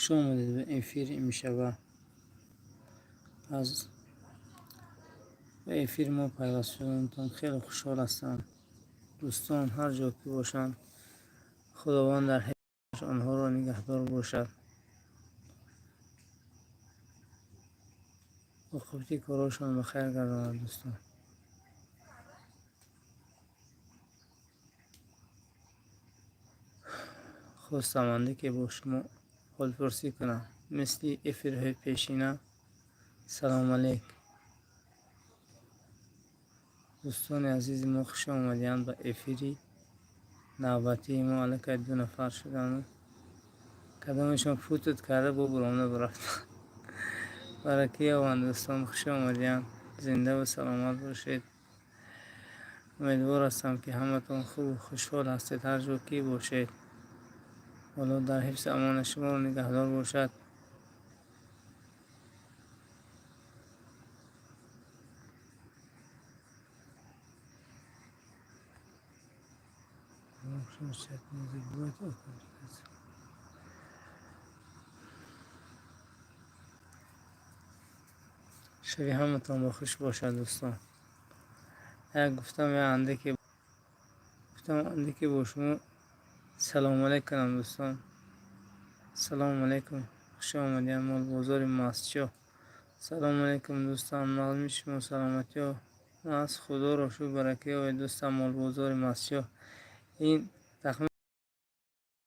خوش آمدید به افیر امشب. از به افیر ما پیوست شدنتون خیلی خوشحال هستم. دوستان هر جا که باشند خداوند در حفظ آنها را نگهدار باشد. وقتی کاراشان بخیر گرداند. دوستان خواستم که با شما حال پرسی کنم مثل افیرهای پیشینه. سلام علیک دوستان عزیز ما، خوش آمدید به افیری نوبتی ما. الان دو نفر شدن، کدامشون فوتت کرده با برامونه برفت. برای که دوستان خوش آمدید، زنده و سلامت باشید. امیدوار هستم که همتون خوب و خوشحال هستید هر جا که باشید. والا در حفظ امان شما رو نگهدار باشد. شبی همتون با خوش باشد دوستان. گفتم که با شما سلام علیک کنم دوستان. سلام علیکم، خوش آمدید مال بازار ماسچو. سلام علیکم دوستان، مال شما سلامتی و از خدا را شکر برکه و دوستان مال بازار ماسچو. این تخمین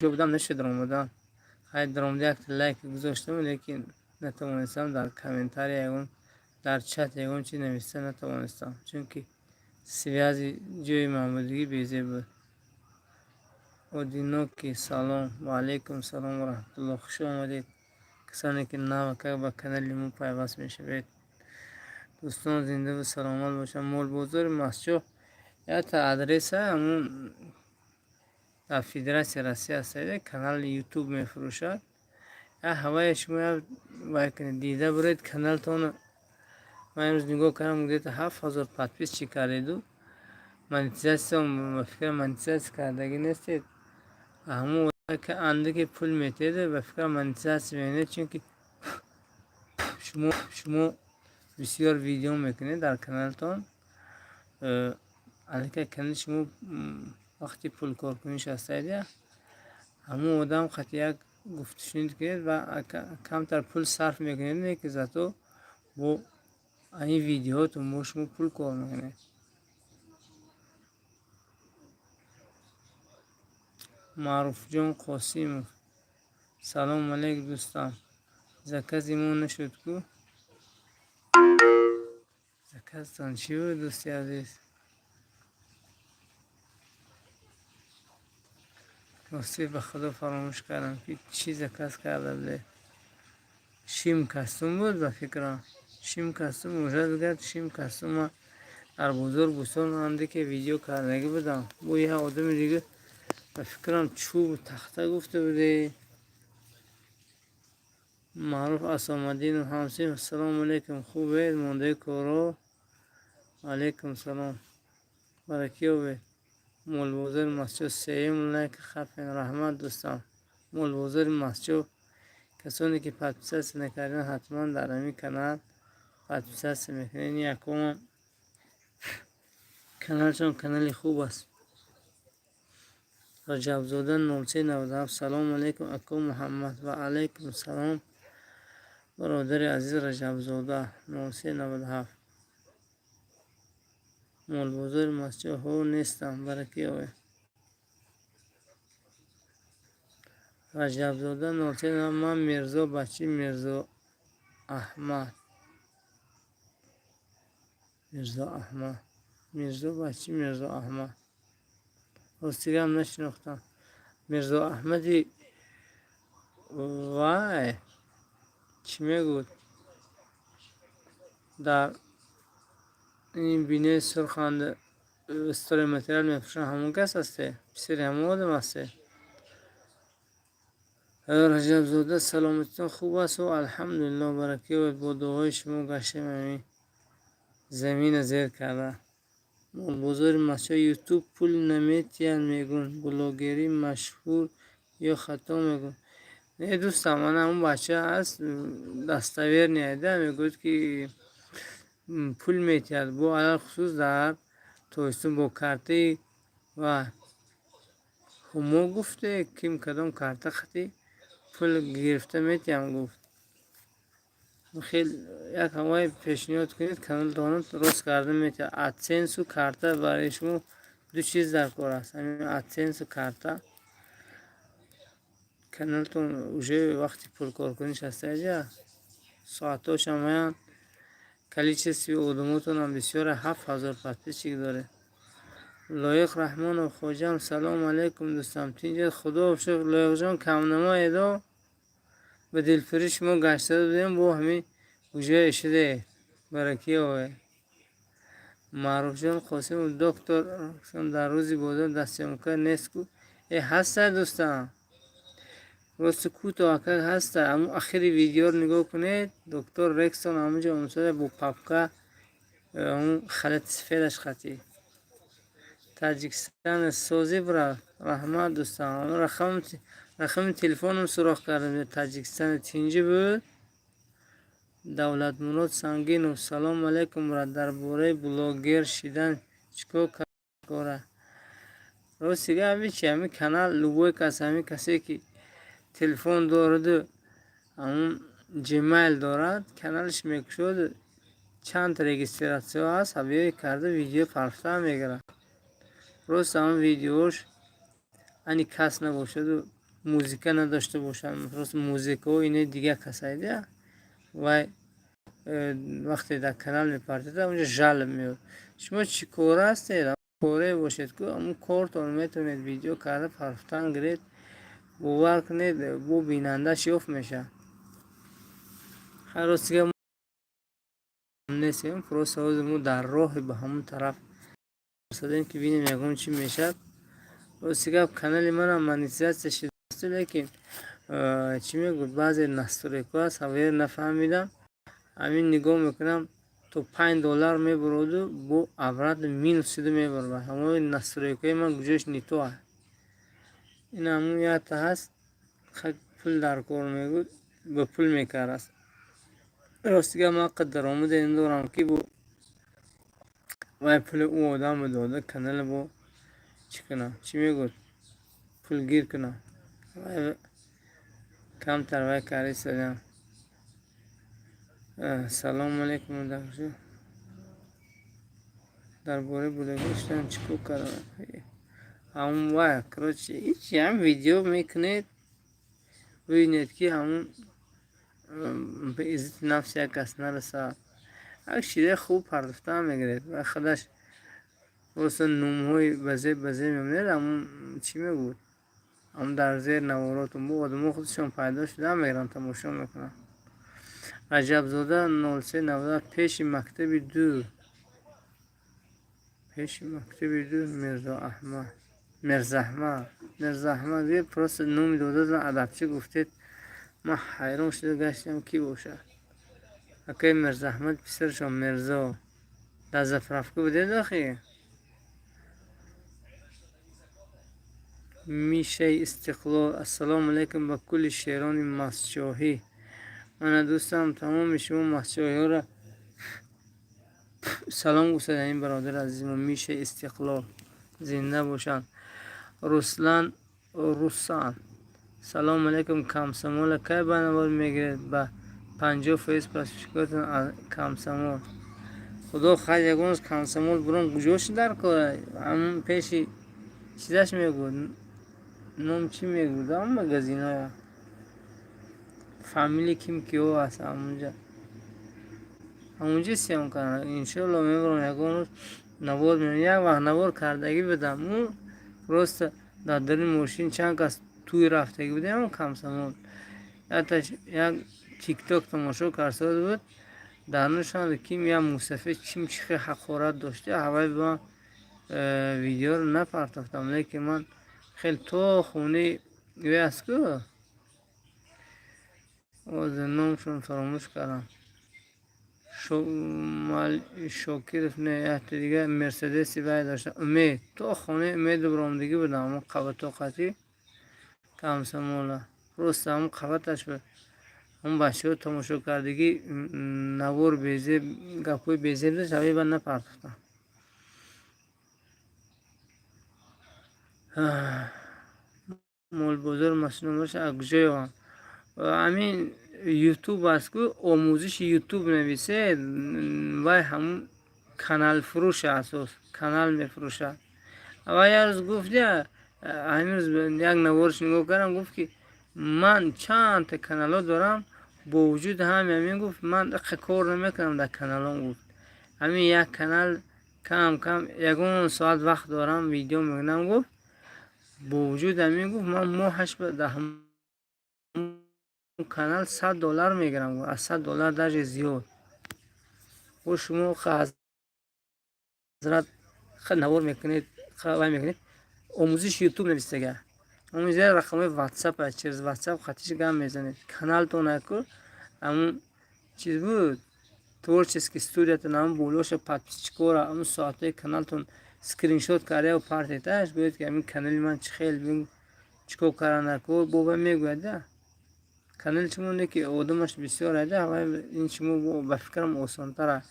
جو بودم نشد رمضان. خیلی درآمده یک لایک گذاشتم لیکن نتوانستم در کامنتاری یگون در چت یگون چی نوشته نتوانستم، چون که سویازی جوی محمودگی بیزه بود. اودینوکی سلام و علیکم سلام و رحمت الله، خوش آمدید کسانی که نو که با کانال ما پیوست میشوید. دوستان زنده و سلامت باشن. مول بازار ماسچو یا تا آدرس همون در فدراسیون روسیه است. کانال یوتیوب میفروشد. هوای شما باید دیده برید کانال تون. من امروز نگاه کردم گفته 7000 پادپیس چی کردید. منتیزاسیون فکر منتیزاس کردگی نیستید. همون که انده که پول میتیده و فکر منتیزاس بینید، چون که شما بسیار ویدیو میکنید در کانال تون. الان که کانال شما وقتی پول کار کنیش هستید، همون آدم خطی یک گفتشنید که و کمتر پول صرف میکنید که زاتو با این ویدیو تو ما شما پول کار میکنید. معروف جان قاسم سلام علیک دوستان. زکات ایمون نشد کو زکاتتان چی بود دوستی عزیز؟ راستی به خدا فراموش کردم که چی زکات کرده بوده. شیم کستوم بود به فکرم. شیم کستوم مجرد گرد شیم کستوم در بزرگ بستان انده که ویدیو کردگی بودم. با یه آدم دیگه به فکرم چوب تخته گفته بوده. معروف اسامدین و همسیم سلام علیکم، خوبه مونده کارو؟ علیکم سلام برکی بید. مول بازار ماسچو سیم لایک خفن رحمت دوستان. مول بازار ماسچو کسانی که پادپیس نکردن حتما در همین کانال پادپیس میکنین. یکم کانال چون کانال خوب است. رجب زاده 0397 سلام علیکم اکو محمد و علیکم سلام برادر عزیز رجب زاده 0397. مول بازار ماسچو ها نیستم برکی آوه. رجب زاده 0397 من میرزا بچی میرزا احمد میرزا بچی میرزا احمد راستی هم نشناختم. میرزا احمدی وای چی میگود در این بینه سرخنده استوری متریال میفروشن همون کس هسته؟ بسیاری همون آدم هسته. رجب زاده سلامتتون خوب است و الحمدلله برکی و با دعای شما گشتم زمین زیر کرده. بزرگ ماسچو یوتیوب پول نمیتین میگون بلاگری مشهور یا خطا میگون. نه دوستم، من اون بچه هست دستاویر نیده میگوید که پول میتید با علال خصوص در تویستون با کارتی و همو گفته کم کدام کارت خطی پول گرفته میتیم گفت. خیلی یک همه پیشنهاد کنید کانال دانم درست کرده میتید. ادسنس و کارتا برای شما دو چیز در کار است. همین ادسنس و کارتا کانالتون уже وقتی پول کار کنیش هسته اینجا ساعتاش هم هست. количестве одумотон هم бисёре 7000 подписчик дорад. лоиқ раҳмонов хоҷам салому алайкум дӯстам тинҷа худо шукр лоиқҷон камнамо эдо ба дилфирӯши шумо гашта будем бо ҳамин уҷа ишиде бараки ове маъруфҷон қосимов доктор дар рӯзи бозор дастёмка нест ку ҳаста дӯстам рости кӯтоҳака ҳаста. аммо ахири видеоро нигоҳ кунед. доктор рексон ҳамунҷо омсода бо папка اون خلط سفیدش خطی تاجیکستان سوزی برا رحمت دوستان رقم تلفنم سوراخ کردم تاجیکستان تینجی بود. دولت مراد سنگینov سلام علیکم برا در باره بلوگر شدن چیکار کاره راستی همین چی همین کانال لوگوی همین کسی که تلفن دارد همون جیمیل دارد کانالش میکشد چند رجیستراسیون هست حاوی کرده ویدیو پرفته میگیره. راست هم ویدیوش انی کس نباشد و موزیکا نداشته باشد. راست موزیکا و اینه دیگه کسایی ده و وقتی در کانال میپرده اونجا جلب میاد. شما چی کار هستید؟ کاره باشید که همون کارتون میتونید ویدیو کرده پرفتن گرید باور کنید بو بیننده شیوف میشه. هر روز که نیستیم پروسه مو در راه به همون طرف رسیدیم که ببینیم یکم چی میشه. راستی که کانال من هم مانیتیزاسیون شده است لیکن چی میگوید بعضی نستوریکو هست هاویر نفهمیدم. همین نگاه میکنم تو $5 میبرود و با عبرت مینوس شده میبرد. همون نستوریکوی من گوشش نیتو هست. این همون یاد هست خیلی پول در کار میگوید به پول میکار است. راستی که ما قدر آمده این دورم که با وای پول او آدم داده کانال با چی کنم چی میگوید پول گیر کنم وای کم تر وای کاری سدم. سلام علیکم دکتر در باره بلوگشتن چیکار کردم همون وای کروچی هیچی هم ویدیو میکنید ببینید که همون به عزت نفس یک کس نرسد. اگه شیره خوب پرداخته میگیرید و خودش واسه نوم‌های بزه میمونید. همون چی میگوید هم در زیر نواراتون با آدم خودشون پیدا شده میگیرن تماشا میکنن. رجب زاده 0390 پیش مکتب دو مرزا احمد یه پروس نومی داده زن ادبچه گفتید ما حیران شده گشتم کی باشه. اکی مرزا احمد پسرشون مرزا در زفرفکو بوده داخل میشه استقلال. السلام علیکم با کل شیران مسجاهی. من دوستم تمام شما مسجاهی ها را سلام گوشتم. این برادر عزیزم میشه استقلال زنده باشن. رسلان سلام علیکم کمسمول که بنابرای میگیرید با 50 فیس پس شکایتون کمسمول خدا خیلی یکونز کمسمول برون گوشش در کاره همون پیشی چیزش میگود نام چی میگود هم مگزین های فامیلی کم کیو هست همونجا سیم کنن انشالله میبرون یکونز نوار میبرون یک وقت نوار کردگی بدم اون راست در درین ماشین چند کس توی رفتگی بوده همون کمسمول یک تیک تاک تماشا کرده بود در نشان کیم یا موسفه چیم چی حقارت داشته هوای با ویدیو رو نپرداختم لیکن من خیلی تو خونه وی است که از نامشون فراموش کردم. شاکر نه دیگه مرسدسی باید داشته امید تو خونه امید برامدگی بدم اما قبطاقتی کمسموله просто هم خبرش به اون بچه ها تماشا کردگی نوار بیزه گپوی بیزه بده شبیه من نپرداختم. مول بزرگ مسئول باشه اگجای هم همین یوتیوب است که آموزش یوتیوب نویسه و همون کانال فروش اساس کانال میفروشه. و یه روز گفت هنوز یک نوارش نگاه کردم گفت که من چند تا کانال ها دارم با وجود همین گفت من دقیقه کار نمیکنم در کانال هم. گفت همین یک کانال کم یکون ساعت وقت دارم ویدیو میگنم. گفت با وجود همین گفت من ماهش به همون کانال $100 میگیرم. از $100 درجه زیاد. و شما حضرت نوار میکنید خواهی میکنید آموزش یوتیوب نویسته اون زیر رقم واتساپ است. چیز واتساپ خطیش گام میزنید کانال تو نکو همون چیز بود تورچسک استودیو نام بولوش پاتچکورا همون ساعته کانالتون اسکرین شات کرده و پارتیتاش بود که همین کانال من چه خیلی بین چیکو کارانه کو بابا میگوید کانال چمونه که آدمش بسیار ایده و این چمو با فکرم آسان تره.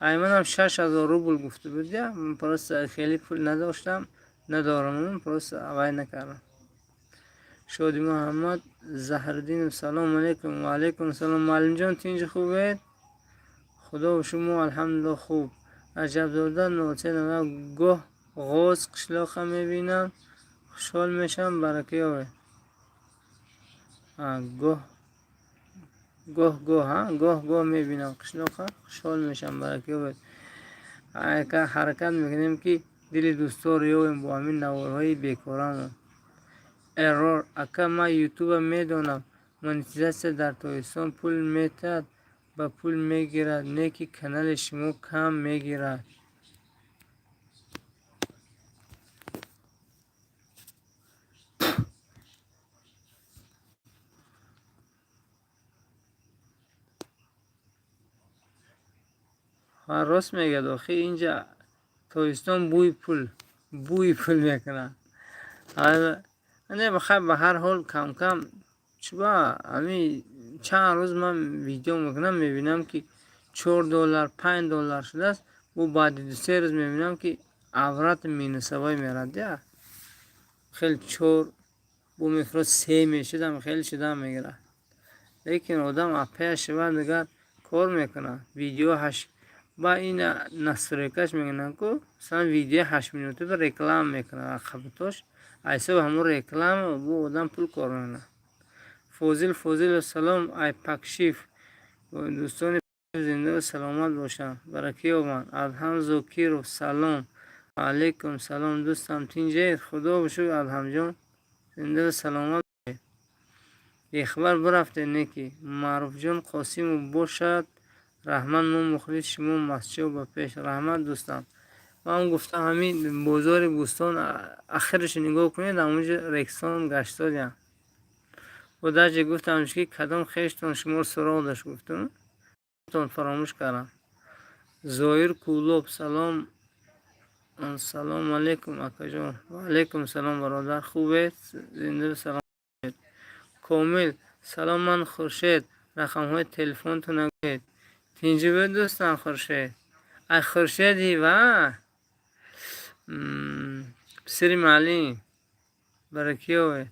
من هم 6,000 روبل گفته بود من پرست خیلی پول نداشتم ندارم پرست اوای نکردم. شادی محمد زهردین سلام علیکم. و علیکم سلام معلم جان تینج خوبه؟ خدا و شما الحمدلله خوب. عجب زاده نوچه نمه گوه غاز قشلاخ میبینم خوشحال میشم برکه آوه گوه میبینم قشلاخ خوشحال میشم برکه آوه. حرکت میکنیم که دل دوستار یاویم با همین نوارهای بیکارم. ارور اکا ما یوتیوب میدونم منیتیزاسیا در تایستان پول میتد با پول میگیرد نیکی کانال شما کم میگیرد. راست میگه داخل اینجا تایستان بوی پول میکنه. نه بخیر به هر حال کم کم چبا همین چند روز من ویدیو میکنم میبینم که $4 $5 شده است و بعد 2 روز میبینم که عورت مینسوای میرد خیلی 4 بو میفرست 3 میشدم خیلی شده میگیره. لیکن آدم اپه شود دیگر کار میکنه ویدیو 8 با این نستریکش میگنن که مثلا ویدیو 8 minute به رکلام میکنه عقبتاش ایسا به همون رکلام بو آدم پول کار میکنه. فوزیل سلام ای پاکشیف دوستان زنده و سلامت باشم برکه من ادهم زوکیر سلام علیکم سلام دوستم تینجه خدا بشو ادهم جان زنده و سلامت. یک خبر برفته نیکی معروف جان قاسم باشد رحمت من مخلص شما مسجد و پیش رحمت دوستم. من گفتم همین بازار بوستان آخرش نگاه کنید اونجا رکسان گشت دادیم و درجه گفتم که کدام خیشتون شما سراغ داشت گفتم تون فراموش کردم. زایر کولوب سلام علیکم اکا جان. و علیکم سلام برادر خوبه زنده سلام. کامل سلام من خورشید رقم های تلفن تو نگید تینجی به دوستان خورشید ای خورشیدی و سری معلی برکی ہوئے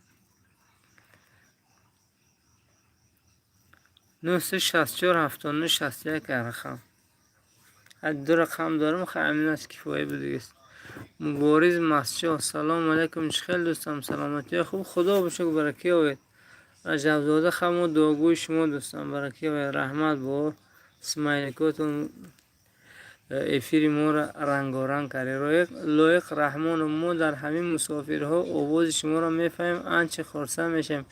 964 رقم از 2 رقم دارم همین است کفایه بودیست. مبارز مسجد سلام علیکم خیلی دوستم سلامتی خوب خدا بشه برکی ہوئے. رجب زاده خمو دعاگوی شما دوستان برکی و رحمت با اسمایلیکاتون افیر ما را رنگارنگ کرده. لایق رحمان ما در همین مسافرها آواز شما را میفهمیم آنچه خرسند میشیم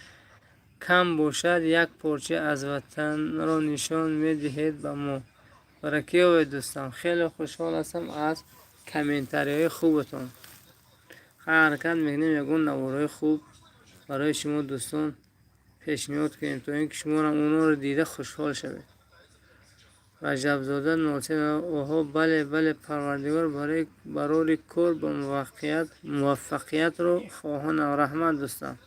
کم باشد یک پارچه از وطن را نشان میدهید به ما برکی و دوستان. خیلی خوشحال هستم از کامنتاری های خوبتون. حرکت میکنیم یکون نوارهای خوب برای شما دوستان پیشنهاد کنیم تا اینکه شما را اونا رو دیده خوشحال شوید. رجب زاده ناصر اوها بله پروردگار برای کار با موفقیت رو خواهان و رحمت دوستان.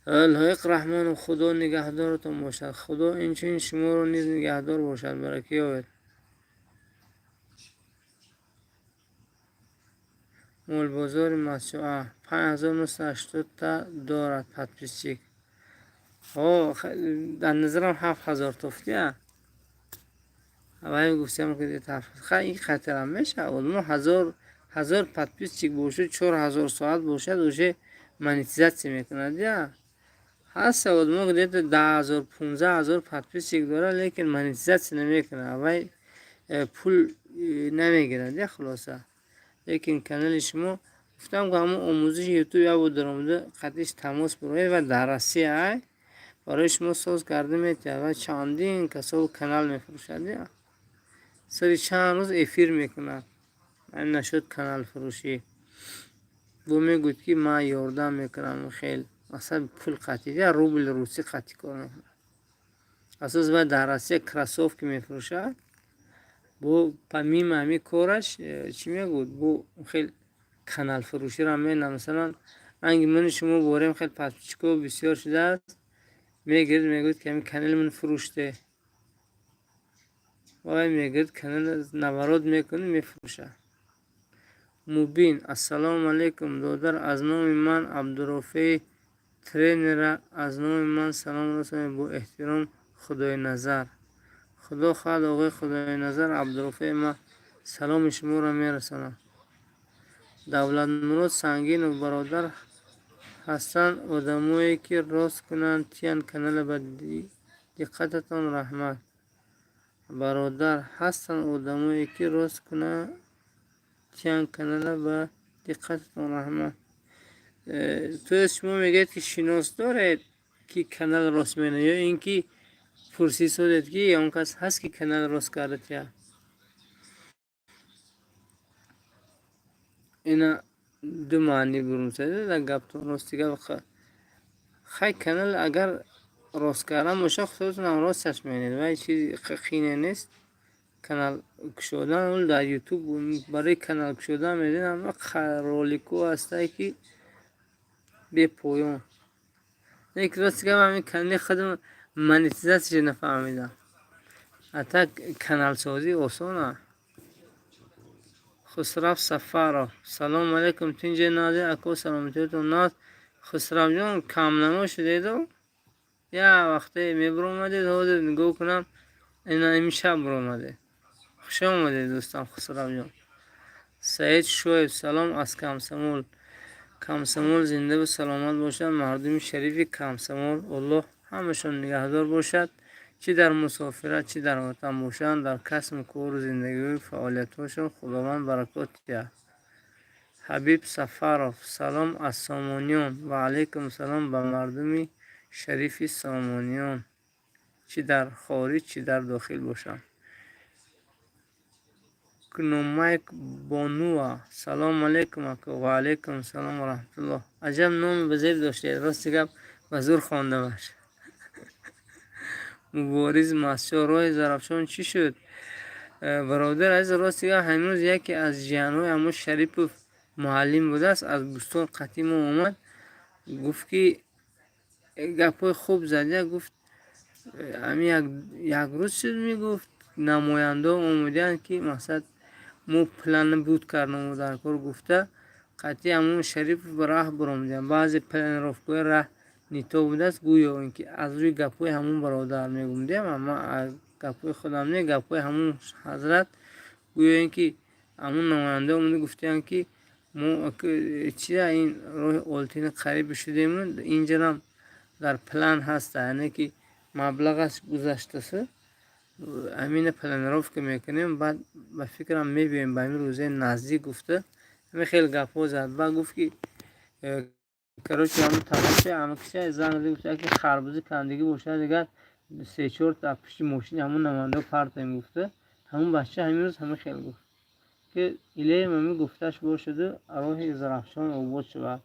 لایق رحمان و خدا نگهدارتان باشد. خدا این شما رو نیز نگهدار باشد. برکه یابد. مول بازار مسجد 5980 تا دارد подписчик. در نظرم 7000 توفیه. اول گفتم که خیلی این خطر هم میشه. اولمو هزار подписчик باشد 4000 ساعت باشد اوشه монетизация میکند. یا هست اولمو که دیده 10000 15000 подписчик داره لیکن монетизация نمیکنه. اول پول نمیگیرد. یا خلاصه لیکن کانال شما گفتم که همون آموزش یوتیوب یا بود درآمده قطعش تماس بروید و درسی های برای شما ساز کرده میتید و چندین کسا کانال میفروشد. سری چند روز افیر میکند. من نشد کانال فروشی بو میگوید که ما یاردم میکنم خیلی مثلا پول قطعی یا روبل روسی قطعی کار میکنم. اساس و درسی کراسوف که میفروشد بو پمیم همی کارش چی میگوید بو خیلی کانال فروشی را میکنه. مثلا انگی من شما باریم خیلی پسپچکو بسیار شده است میگوید که همین کانال من فروشته و میگوید کانال نوارد میکنه میفروشه. مبین السلام علیکم دادر از نام من عبدالرفیع ترینر از نام من سلام رسانم با احترام خدای نظر. خدا خواهد آقای خدای نظر عبدالرفیع ما سلام شما را میرسانم. دولت مراد سنگین و برادر هستند آدمایی که راست کنند تیان کانال به دقتتان رحمت. برادر هستند آدمایی که راست کنند تیان کانال به دقتتان رحمت. تو شما میگید که شناس دارید که کانال راست مینه یا اینکه پرسی سودید که اون کس هست که کانال راست کرده تیا اینا دو معنی برون سده در گفتون راستی که خیلی کانال اگر راست کردن باشه خودتون هم راستش مینید و چیز خینه نیست. کانال کشودن اول در یوتیوب برای کانال کشودن میدین اما رولیکو هسته که به پایان یک راستی که همین کانال خودم монетизацияش نفهمیدم. حتی کانال سازی آسانه. خسرو سفارov سلام علیکم تینجا نازی اکو سلامتیتون ناز. خسرو جان کام نما شدید و یا وقتی میبرومدید حاضر نگاه کنم اینا امشب برومده. خوش آمدید دوستان. خسرو جان. سعید شویب سلام از کامسمول. کامسمول زنده و سلامت باشد. مردم شریف کامسمول الله همشون نگهدار باشد. چی در مسافرت چی در وطن باشند در کسب کار و زندگی و فعالیتاشون خداوند برکات دهد. حبیب سفارov سلام از سامانیان و علیکم سلام به مردم شریف سامانیان چی در خارج چی در داخل باشند. کنومایک بانوا سلام علیکم و علیکم سلام و رحمت الله. عجب نام بزرگ داشته راستی گپ وزور خوانده باشه. مبارز مسجد راه زرافشان چی شد؟ برادر از راستی که هنوز یکی از جیانوی همون شریف معلم بوده است از بستان قدیم اومد گفت که گپای خوب زده. گفت همین یک روز شد میگفت نماینده اومدن که مقصد مو پلان بود کردن در کار گفته قطعی همون شریف براه برامدن بعضی پلان رفت راه نیتا بوده است گویا اینکه از روی گپای همون برادر میگم اما گپای خودم نه گپای همون حضرت گویا اینکه همون نماینده اومده گفتن که ما چیه این راه اولتین قریب شدیم اینجا در پلان هست یعنی که مبلغش گذشته است همین پلان رفت که میکنیم بعد به فکرم میبینیم به این روزه نزدیک گفته همین خیلی گپا زد و گفت که کراچی همون تماشه همون کشه زن گفته که خربوزه کندگی باشه دیگر 3-4 تا پیش ماشین همون نماینده پرت گفته همون بچه همین روز همه خیلی گفت که ایله ممی گفتش باشده راه زرافشان عبود شود.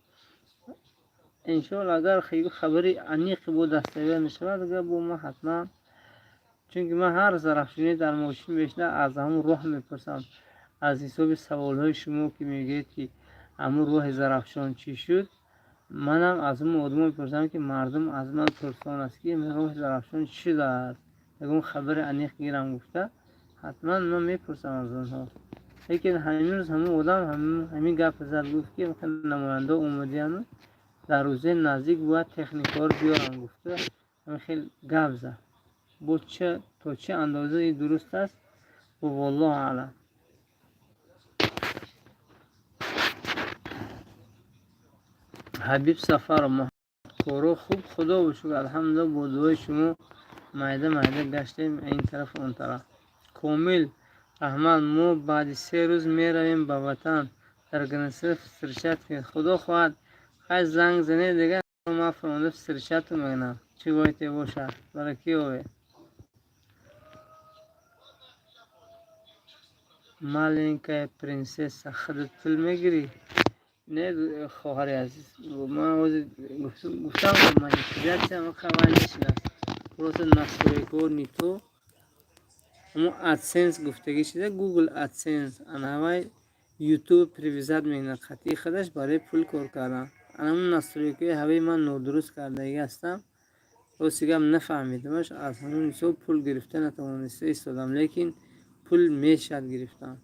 انشاءالله اگر خیلی خبری عمیق بود دستیابی میشود دیگه با ما حتما چون که من هر زرافشانی در ماشین بشنه از همون راه میپرسم از حساب سوال های شما که میگید که همون راه زرافشان چی شد منم از اون آدم میپرسم که مردم از من پرسان است که میگم درخشان چی دارد، میگم خبر انیق گیرم گفته، حتما من میپرسم از اونها. لیکن همین روز همون آدم همین گپ زد، گفت که نماینده اومدیان در روزه نزدیک باید تکنیکار بیارن گفته. همین خیلی گپ زد. با چه تا چه اندازه این درست است و والله اعلم. حبیب سفر ما کارو خوب خدا و شکر الحمدلله، با دعای شما مایده گشتیم این طرف اون طرف. کامل احمد ما بعد 3 روز میرویم به وطن در گنسه فرشت که خدا خواهد خیلی زنگ زنه دیگه ما فرمانده فرشت رو میگنم چی باید باشه برای کی ہوئے مالینکا پرنسس خودت فیلم میگیری. نه خواهر عزیز، من گفتم که من شدیت هم خواهر نشنست پروت نستوریکو نیتو اما ادسنس گفتگی شده، گوگل ادسنس انوای یوتیوب پریویزت میگن خطی خودش برای پول کار کردن. اما نستوریکوی هوای من نادرست کرده هستم، روسیگم نفهمیدمش، از همون حساب پول گرفته نتوانسته ایستادم، لیکن پول میشد گرفتم.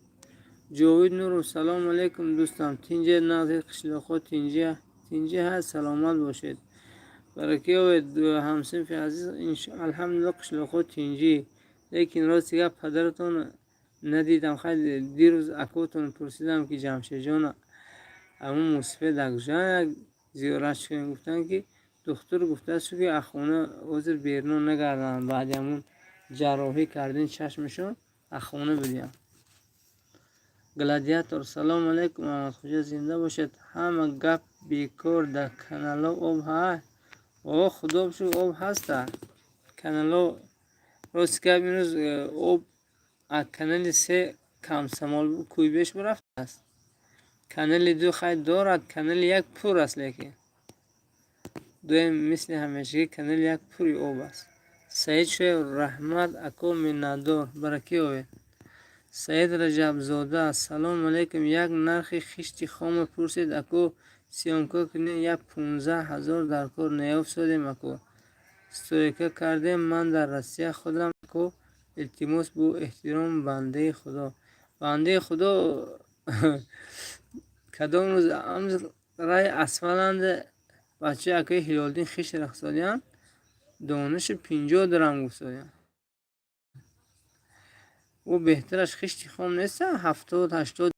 جاوید نور سلام علیکم دوستان، تینجه نازید قشلاخو تینجه هست، سلامت باشید. برکه و همسنف عزیز الحمدلله قشلاخو تینجی، لیکن راستیگه پدرتون ندیدم. خیلی دیروز اکوتون پرسیدم که جمشید جان همون مصفه دکجان زیارت شدن، گفتن که دکتر گفته است که اخونه عذر بیرون نگردن، بعد همون جراحی کردین چشمشون اخونه بدیم. گلادیاتور سلام علیکم، محمد خوجا زنده باشد. همه گپ بیکار در کانال آب ها و خدا بشو آب هسته کانال روز که امروز آب از کانال 3 کم سمال کوی بیش برفته است. کانال 2 خیلی دارد، کانال 1 پر است، لیکن دویم مثل همیشه کانال 1 پوری آب است. سعید شوی رحمت اکو منادور برکی اوی. سعید رجب زاده سلام علیکم، یک نرخ خشتی خام پرسید اکو سیانکو کنی یک 15,000 در کار نیافتادیم اکو استوریکه کردیم. من در روسیه خودم اکو التماس بو احترام بنده خدا کدام روز امز رای اسفلند بچه اکوی هلالدین خیش رخصادیان دانش 50 درم گفتادیم و بهترش خشتی خام نیست، 70-80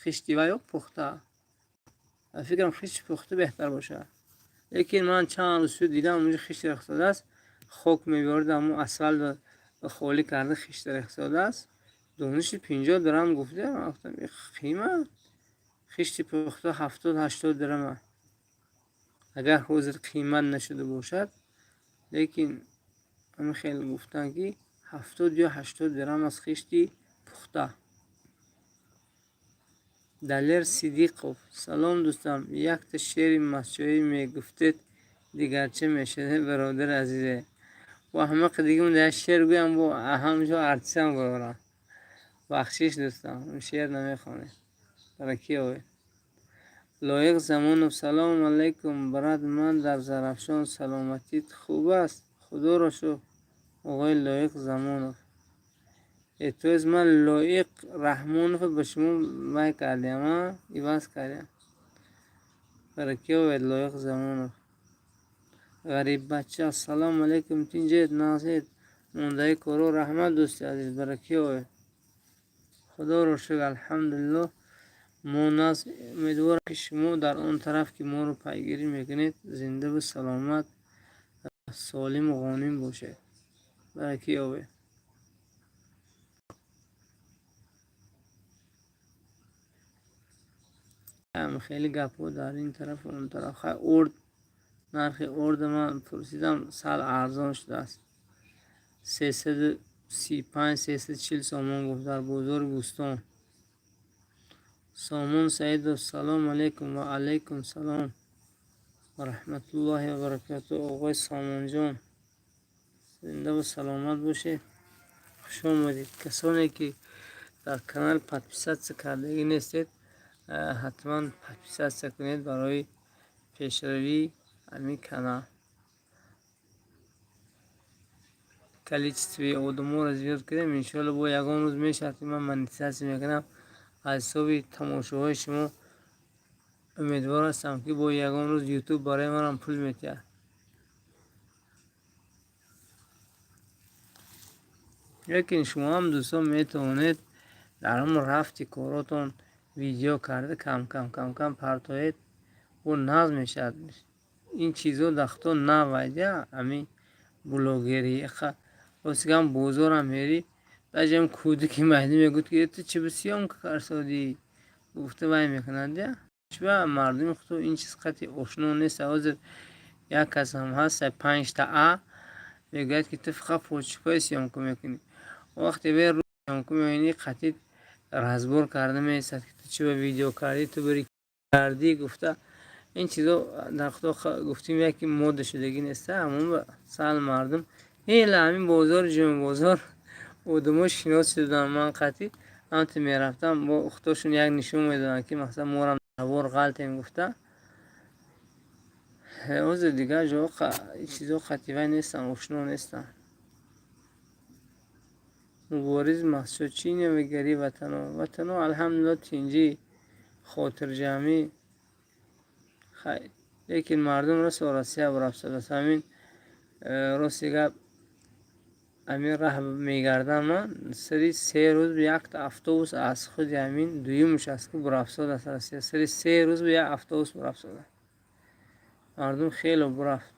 خشتی و یا پخته. فکرم خشتی پخته بهتر باشه، لیکن من چند روز شد دیدم اونجا خشتی رخصاده است، خوک میبردم و اصل خالی کرده خشتی رخصاده است، دانش 50 درم گفته. من گفتم قیمه خشتی پخته 70-80 درمه اگر حاضر قیمت نشده باشد، لیکن همه خیلی گفتن که 70 یا 80 درم از خشتی پخته. دلیر صدیقوف سلام دوستم، یک تا شعر مسجوعی میگفتید دیگر چه میشده برادر عزیزه و همه دیگه اون در شعر گویم با همجا ارتیسم برارم بخشیش دوستم، اون شعر نمیخوانه برای کی آوه. لایق زمانو سلام علیکم براد من در زرفشان سلامتیت خوب است خدا را شو آقای لایق زمانو. تو از من لایق رحمانوف به شما مای کردیم ها ایواز کردیم برای کی آوه لایق زمانو. غریب بچه سلام علیکم تینجید نازید مونده کارو رحمت دوستی عزیز برای کی آوه خدا را شکر الحمدلله. ما ناز امیدوارم که شما در اون طرف که ما رو پیگیری میکنید زنده و سلامت سالم و غانم باشه برای کی آوه. هم خیلی گپو در این طرف و اون طرف. خیلی ارد نرخ ارد من پرسیدم سال ارزان شده است 335-340 سامان گفت در بازار بوستان. سامان سعید سلام علیکم و علیکم سلام و رحمت الله و برکاته. آقای سامان جان زنده و سلامت باشه، خوش آمدید. کسانی که در کانال پادپیسات کردگی نیستید حتما підписатися کنید برای پیشروی همین کانال. количестве одаморо را زیاد کردیم. انشالله با یگان روز میشه که من монетизация میکنم از حساب تماشاهای شما. امیدوار هستم که با یگان روز یوتیوب برای من هم پول میده. لیکن شما هم دوستان میتونید در هم رفت کاراتون ویدیو کرده کم کم پرتایید و ناز میشد. این چیزا دختو نوایده همین بلوگری واسگم بزرگم میری داشتم کودی که مهدی میگفت که تو چه بسیام کار سادی گفته وای میکنند یا چرا مردم خود این چیز قطعی آشنا نیست. حاضر یک کس هم هست 5 تا میگه که تو فقط فوتوشوپ سیام میکنی وقتی به رو سیام میکنی قطعی رازبور کرده میسد که تو چه ویدیو کردی تو بری کردی. گفته این چیزا در خدا گفتیم یکی مود شدگی نیست. همون سال مردم این همین بازار جمع بازار ادمو شناس شدن. من قطعی انت میرفتم با اختاشون یک نشون میدادن که مثلا مورم نوار غلط میگفته. روز دیگه جو چیزا قطعی نیستن آشنا نیستن. مبارز محسوس چینه و گری وطنو الحمدلله تینجی خاطر جمعی خیلی. لیکن مردم را سوراسیه برافت همین روسیگه امیر راه میگردم. من سری 3 روز به یک اتوبوس از خود همین دویمش است که برافساد است. سری 3 روز به یک اتوبوس برافساد. مردم خیلی برافت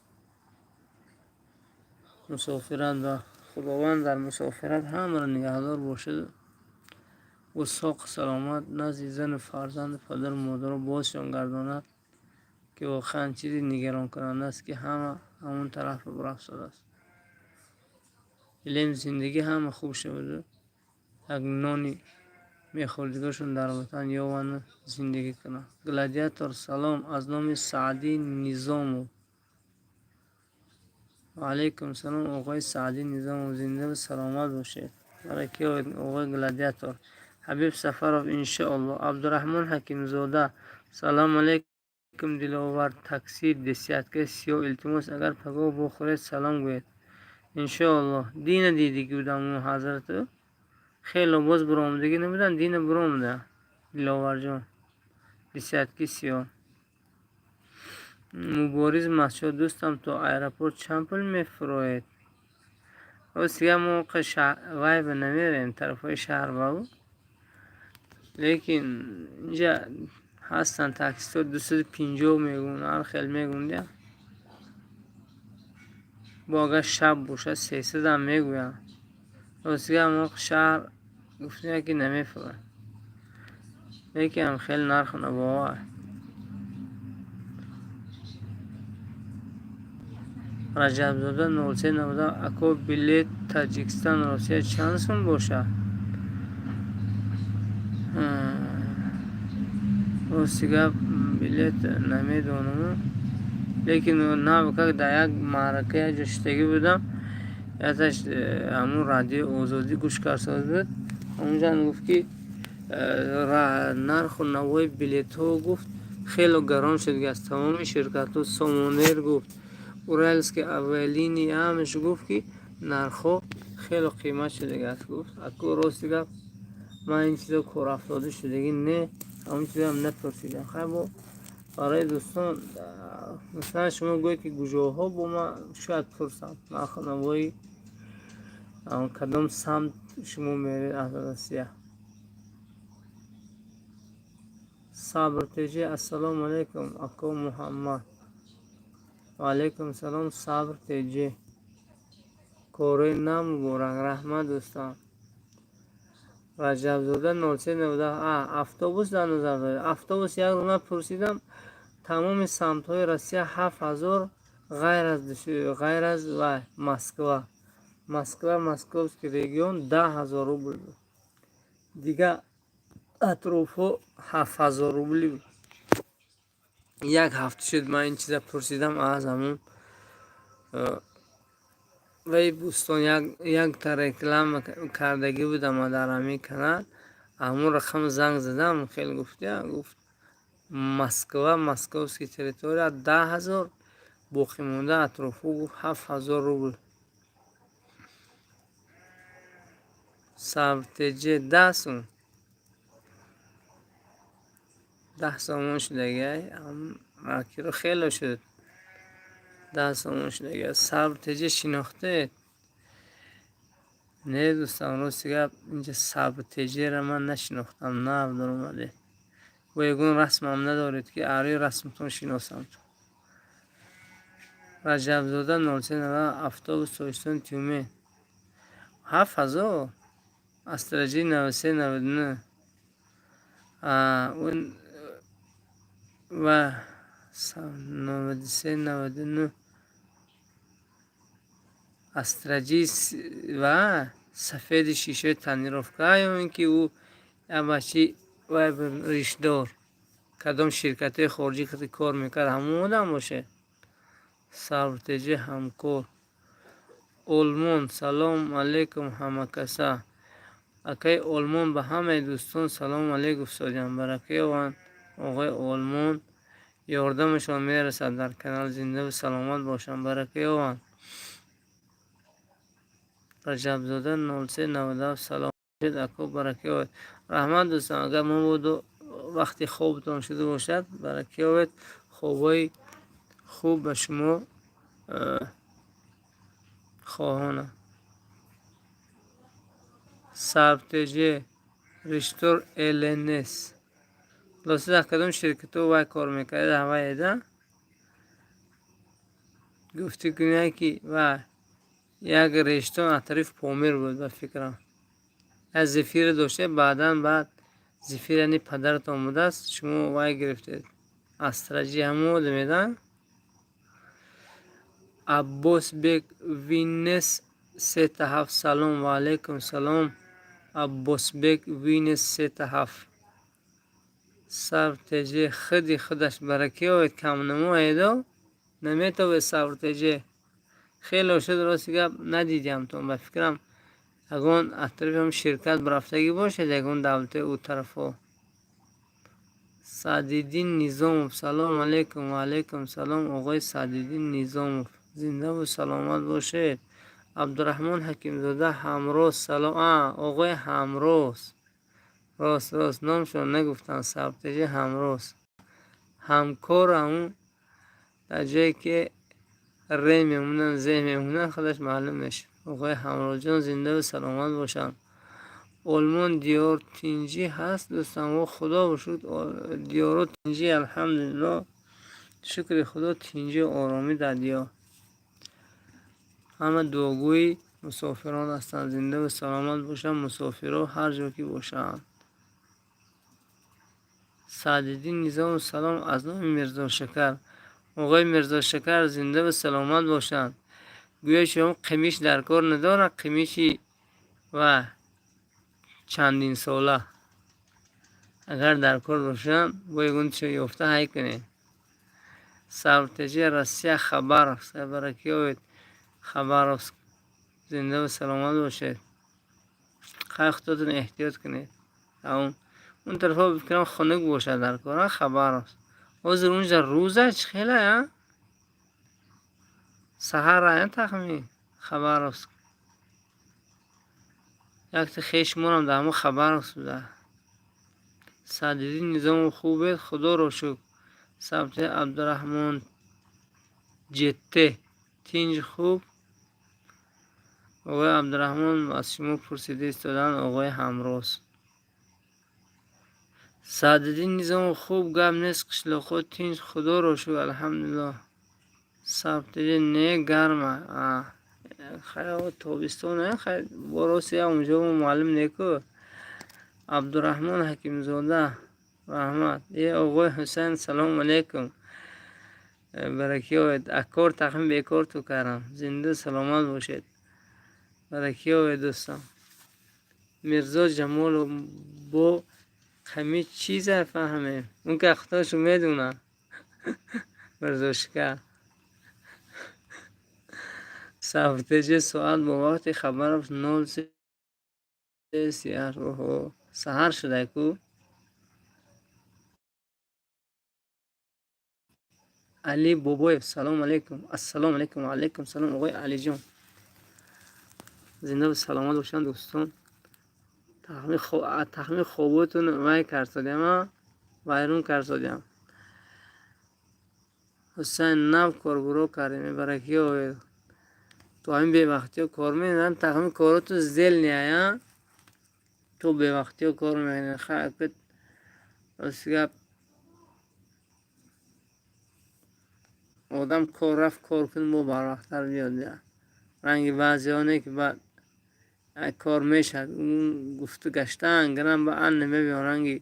مسافران و خداوند در مسافرت همه را نگهدار باشد و ساق سلامت نزد زن و فرزند پدر و مادر را بازشان گرداند که واقعا چیزی نگران کننده است که همون طرف برافساد است. علم زندگی همه خوب شده. یک نانی میخوردگاشون در وطن یا وطن زندگی کنن. گلادیاتور سلام از نام سعدی نظام. و علیکم سلام آقای سعدی نظام. زنده و سلامت باشید. برای که آقای گلادیاتور حبیب سفرов انشاءالله. عبدالرحمن حکیم زاده سلام علیکم دلاور تکثیر دسیت که سیاه التماس اگر پگاه بخورید سلام گوید انشاءالله. دین دیدی که بودم حضرت خیلی باز برآمدگی نبودن دین برآمده دلاور جان دسیت که سیاه. مبارز مسجد دوستم تو ایرپورت چمپل میفروید. روسیه موقع وای به نمیریم طرف های شهر باو. لیکن اینجا هستن تاکسی 250 میگون هر خیلی میگون دیا با اگر شب باشه 300 هم میگویم. روسیه موقع شهر گفتیم که نمیفروید لیکن هم خیلی نرخ نباوه. رجب زاده 0390 اکو بلیت تاجیکستان روسیه چند سون باشه؟ روسیه بلیت نمیدونم لیکن نه که در یک معرکه جشتگی بودم ازش همون رادیو آزادی گوش کرده بود. اونجا گفت که نرخ و نوای بلیت ها گفت خیلی گران شد از تمام شرکت ها. سامونر گفت اورالس که اولینی همش گفت که نرخ ها خیلی قیمت شده است. گفت اکو راستی گفت من این چیزا کار افتاده شدگی نه همون چیزا هم نپرسیدم. خب برای دوستان مثلا شما گوید که گوجه ها با ما شاید پرسم نرخ نوای کدام سمت شما میرید از روسیه. صبر تیجی السلام علیکم اکو محمد. و علیکم سلام صبر تیجی کوره نام گورنگ رحمت دوستان. رجب زاده 0390 اتوبوس در نظر دارید. اتوبوس یک روز پرسیدم تمام سمت های روسیه 7000 غیر از مسکو. مسکوسکی رژیون 10000 روبل بود. دیگه اطرافو 7000 روبلی بود. یک هفته شد من این چیزا پرسیدم از همون وی بوستان یک تا رکلام کردگی بودم در همین کانال. همون رقم زنگ زدم، خیلی گفت مسکوسکی تریتوریا 10,000 باقی مونده اطرافو گفت 7,000 روبل. سبتجه 10 سومون شده، مرکی رو خیلی شد. 10 سومون شده. سبتجه شناخته نه دوستان، راستی گپ اینجا سبتجه را من نشناختم، نه در اومده و یگون رسم هم ندارید که آره رسمتون شناسم. رجب زاده 0390 افتاب سویستان تیومه 7,000 استراتژی 9399 اون و 9399 استراتژی و سفید شیشه تنیروفکا یا اینکه او بچی و ریشدار کدام شرکت خارجی که کار میکرد همون آدم باشه. سبتجه همکار آلمان سلام علیکم همه کسا اکای آلمان به همه دوستان سلام علیکم ساجان برکه وان آقای آلمان یاردمشان میرسد در کانال زنده و سلامت باشن برکه وان. رجب زاده 0397 سلام اکو برکه وان رحمت دوستان. اگر من بود وقتی خوابتان شده باشد برکه وان خوابای خوب به شما خواهانم. سبتجه ریشتور LNS لاسه در کدام شرکت وای کار میکرده همه ایده گفتی کنه که و یک ریشتون اطریف پامیر بود به فکرم از زفیر داشته بعد زفیر یعنی پدرت آموده است شما وای گرفتید استراتژی همو میدن. عباس بیگ وینس 37 سلام و علیکم سلام عباس بیگ وینس 37 سبتجه خودش برکه وید کم نمو ایدو نمیتو سبتجه خیلی شد راستی گپ ندیدیم تو به فکرم اگون اطراف هم شرکت برفتگی باشه اگون دولت او طرفو. سعدیدین نظاموف سلام علیکم و علیکم سلام آقای سعدیدین نظاموف زنده و سلامت باشید. عبدالرحمن حکیم زاده همروز سلام آقای همروز راست نامشون نگفتن سبتجه همروز همکار همون در جایی که ری میمونن زی میمونن خودش معلوم میشه. آقای همروز جان زنده و سلامت باشن. آلمان دیار تینجی هست دوستان و خدا باشد دیارو تینجی الحمدلله شکر خدا تینجی آرامی در دیار همه دعاگوی مسافران هستن زنده و سلامت باشن مسافران هر جا که باشن. سعدیدین نظام سلام از نام مرزا شکر آقای مرزا شکر زنده و سلامت باشن. گویا شما قمیش در کار نداره قمیشی و چندین ساله اگر در کار باشن باید اون چه یافته های کنین. سبتجه رسیه خبر برکی هوید خبر زنده و سلامت باشید. خیلی خودتون احتیاط کنید اون طرف ها بکنم خنک باشه در کار خبر است حاضر اونجا روزه چه خیلی ها سهر ها تخمی خبر است یک خیش مونم در همون خبر است بوده. سعدیدین نظام خوبه خدا رو شکر. سبت عبدالرحمن جته تینج خوب آقای عبدالرحمن از شما پرسیده استادن آقای همروز. سعدیدین نظام خوب گم نیست قشل خود تینج خدا رو شکر الحمدلله. سبت نه گرمه خیلی تابستانه خیلی باراسی اونجا معلوم نکو. عبدالرحمن حکیم زاده رحمت ای آقای حسین سلام علیکم برکی هاید اکار تقیم بیکار تو کردم زنده سلامت باشید برکی هاید دوستم. مرزا جمال با همه چیز فهمه اون که اختاشو میدونه مرزا شکر سبتجه ساعت با وقت خبرم 03 سیار سحر شده کو. علی بابویف سلام علیکم. السلام علیکم و علیکم سلام آقای علی جان. زنده و سلامت باشن دوستان. تخمین خوابتون وای کرسادیم ها وایرون کرسادیم. حسین نو کارگروه کردیم برای کی آید تو همین به وقتی ها کار میدن تخمین کاراتو زل نیایا تو به وقتی ها کار میدن خیلی راستی آدم کار رفت کار کن با بر وقتر بیاد رنگی بعضی ها نه که بعد کار میشد اون گفته گشتن گرم با ان نمیبین رنگی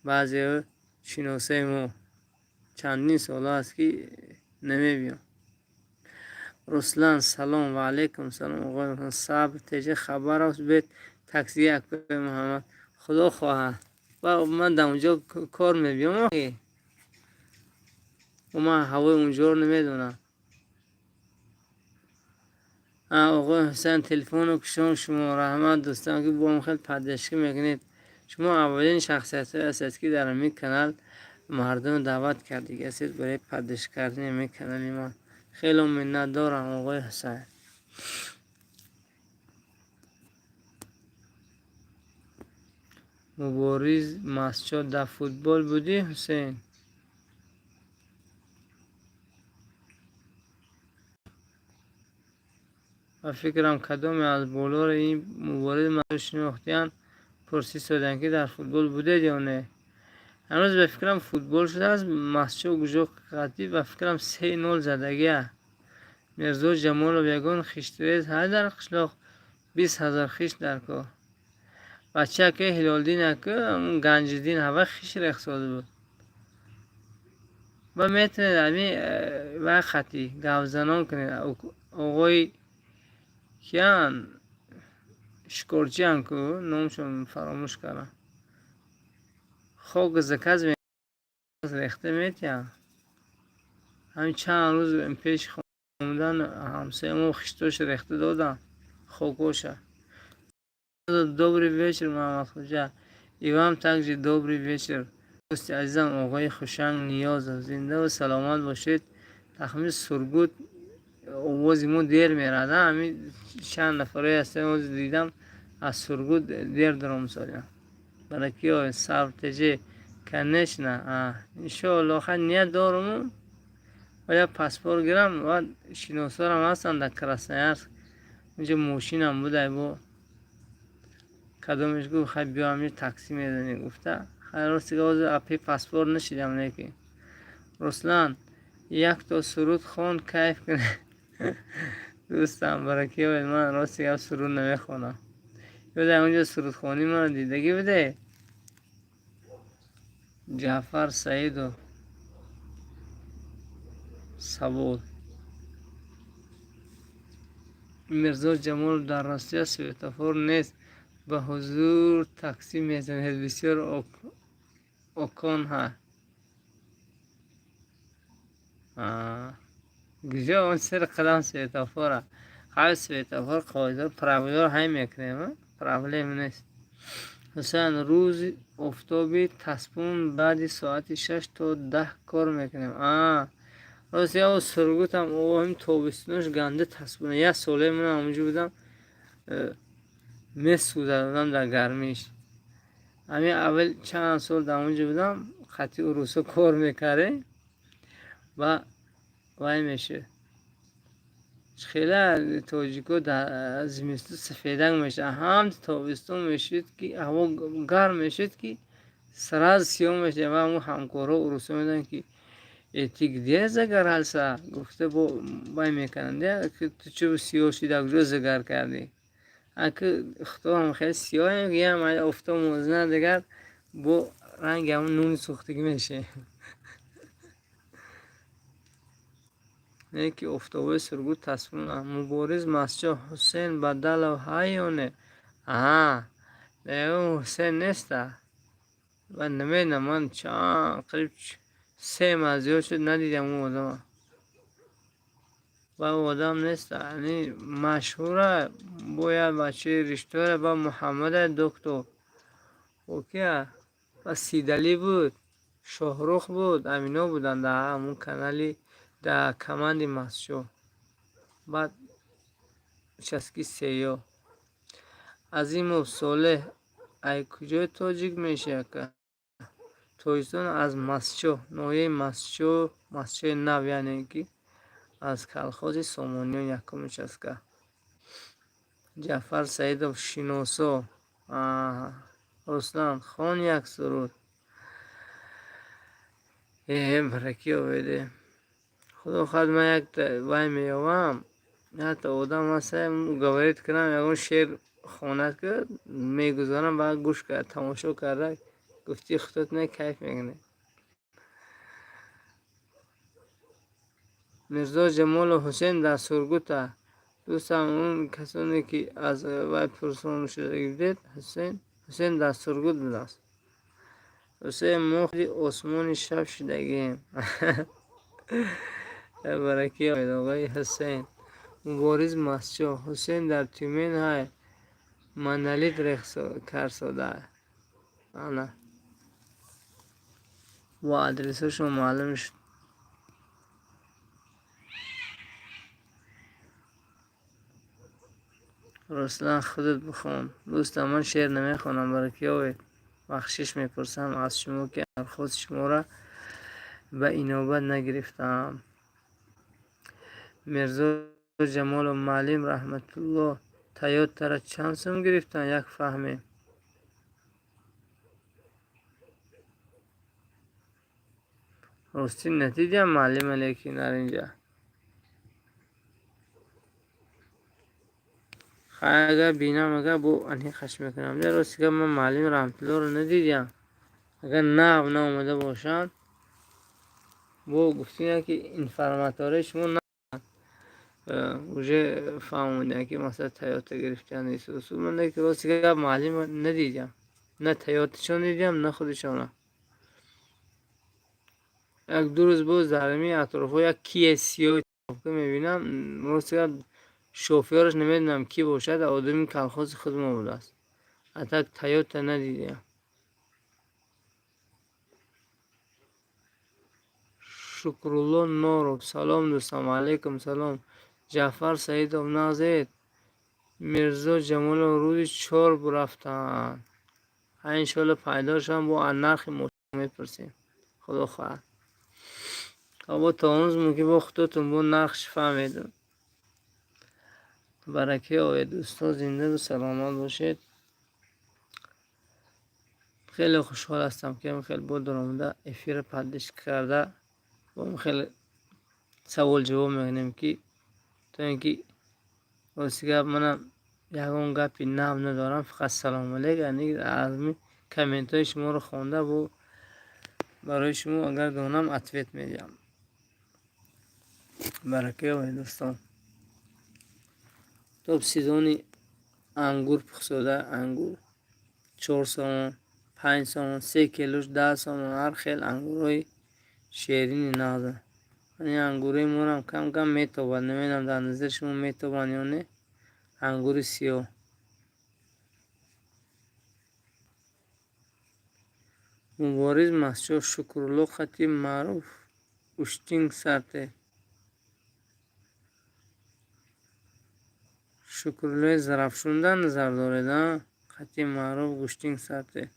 بعضی ها شناسه ما چندین سال است که نمیبین. رسلان سلام و علیکم سلام آقای صاحب تیجه خبر است بیت تاکسی اکبر محمد خدا خواهد و من در اونجا کار میبینم و من هوای اونجا رو نمیدونم. آقای حسین تلفن رو کشون شما رحمت دوستان که با هم خیلی پردشکی میکنید. شما اولین شخصیت هستید که در همین کانال مردم دعوت کردید هستید برای پردش کردن همین کانال ما. خیلی منت دارم آقای حسین. مبارز مسجد در فوتبال بودی حسین؟ و فکرم کدام از بولار این مبارز مسجد شناختیان پرسی شدن که در فوتبال بوده یا نه. هنوز به فکرم فوتبال شده از مسجد گوجه قطعی و فکرم 3-0 زدگیه. مرزا جمال و بیگان خیشتریز های در قشلاق 20,000 خیش در کار. بچه که هلال دین که اون گنج دین هوا خیش رخ ساده بود و میتونه دمی و خطی گوزنان کنید آقای کیان شکرچیان که نامشون فراموش کردم خوک زکز ریخته میتیم همین چند روز این پیش خوندن همسایه ما خشتوش ریخته دادم خوکوشه. Добрый вечер, محمد خوجا. І вам також добрий вечір. دوست عزیزم آقای خوشنگ نیاز زنده و سلامت باشید. تخمین سرگوت آواز ما دیر میرده همین چند نفره هستن از دیدم از سرگوت دیر درام سالیم برای که های صبر تجه کنش نه انشاءالله خیلی نیت دارم و یا پاسپورت گیرم و شناسارم هستن در کراسنیار اونجا موشین هم بوده با کدامش گفت خیلی بیا همین تاکسی میدونی گفته خیلی راستی که اپی پاسپورت نشیدم نیکی. رسلان یک تا سرود خون کیف کنه دوستم برای که من راستی که سرود نمیخونم یاده اونجا سرود خونی من دیدگی بده. جعفر سعید و سبول مرزا جمال در راستی سویتافور نیست به حضور تاکسی میزنید بسیار اوکان ها گجا اون سر قدم سویتافوره خواهی سویتافور قویدار پراویدار های میکنیم پراولیم نیست. حسین روز افتابی تصپون بعد ساعت 6 تا 10 کار میکنیم. راستی او سرگوت هم او هم تابستونش گنده تصپونه یک ساله من همونجا بودم میسوزه بودم در گرمیش همین اول چند سال در اونجا بودم خطی اروسا کار میکره و وای میشه خیلی تاجیکو در زمستون سفیدنگ میشه هم تابستون میشید که هوا گرم میشید که سراز سیاه میشه و همون همکارا اروسا میدن که ایتیک دیه زگر هلسا گفته با وای میکنن دیه که تو چه سیاه شید اگرو زگر کردی اگه اختو هم خیلی سیاه هم گیم افتو موزنه دیگر با رنگ همون نون سوختگی میشه نه که افتابه سرگوت تصمیم مبارز مسجد حسین بدل و هایونه نه اون حسین نیسته و نمیدونم من چند قریب 3 ماه شد ندیدم اون آدم و اون آدم نیسته یعنی مشهوره باید بچه رشتوره با محمد دکتر اوکی. و سیدلی بود، شاهروخ بود، امینا بودن در همون کانالی در کماندی مسجو. بعد چسکی سیو عظیم صالح ای کجای تاجیک میشه که تویستون از مسجو نوعی مسجو نو، یعنی که از کلخوز سومونیون یکم چسکه جعفر سعیدов شینوسو رستم خان یک سرود برکی آویده خدا خواهد من یک وای میوام حتی آدم هست گوارید کنم یکون شعر خواند که میگذارم باید گوش کرد تماشا کرده گفتی خودت نه کیف میکنه. میرزا جمال حسین در سرگوتا دوستم اون کسانی که از وای پرسون شده دید حسین در سرگوت بود است. حسین مخدی عثمان شب شدگیم برکی آید آقای حسین مبارز مسجو حسین در تیمین های منالیت رخ کرساده آنه و ادرسشون معلوم شد. رسلا خودت بخون دوستم من شعر نمیخونم برای کی آوید بخشش میپرسم از شما که خود شما را به اینوبت نگرفتم. مرزا جمال و معلم رحمت الله تایید تر چند سوم گرفتن یک فهمه راستی نتیجه معلم لیکن در اینجا اگر بینم اگر بو انهی خشم میکنم در راستی که من معلم رحمت الله رو ندیدیم اگر نه اومده باشند بو گفتین که این فرماتاره شما نه اوجه فهمونده که مثلا تایید گرفتن نیست اصول من که راستی که معلم ندیدیم نه تاییدشون دیدیم نه خودشون. یک دو روز بود زرمی اطرافا یک کیه سیاه که میبینم راستی شوفیرش نمیدونم کی باشد آدمی کلخاز خود ما بوده است حتی تایوتا ندیدیم. شکرالله نورو سلام دوستم علیکم سلام جعفر سعیدov نازید میرزا جمال روی 4 برفتن انشالله پیداشم با نرخ میپرسیم خدا خواهد با تا اونز ممکن با خودتون با نرخش فهمیدون. برکه آید دوستان زنده و سلامت باشید. خیلی خوشحال هستم که خیلی با درآمده افیر پدش کرده با خیلی سوال جواب میکنیم که تا اینکه واسه گپ منم یکون گپی نم ندارم فقط سلام علیک یعنی از می کامنت های شما رو خوانده و برای شما اگر دونم اتویت میدم. برکه آید دوستان توب سیزونی انگور پخسوده انگور 4 سومن 5 سومن 3 کیلوش 10 سومن هر خیل انگورای شیرینی نازه این انگوری مونم کم کم میتوبند نمیدونم در نظر شما میتوبند یا نه. انگور سیاه مبارز مسجد شکرالله خطی معروف گوشتینگ سرته شکرالله زرفشونده نظر دارد خطی معروف گوشتینگ سرته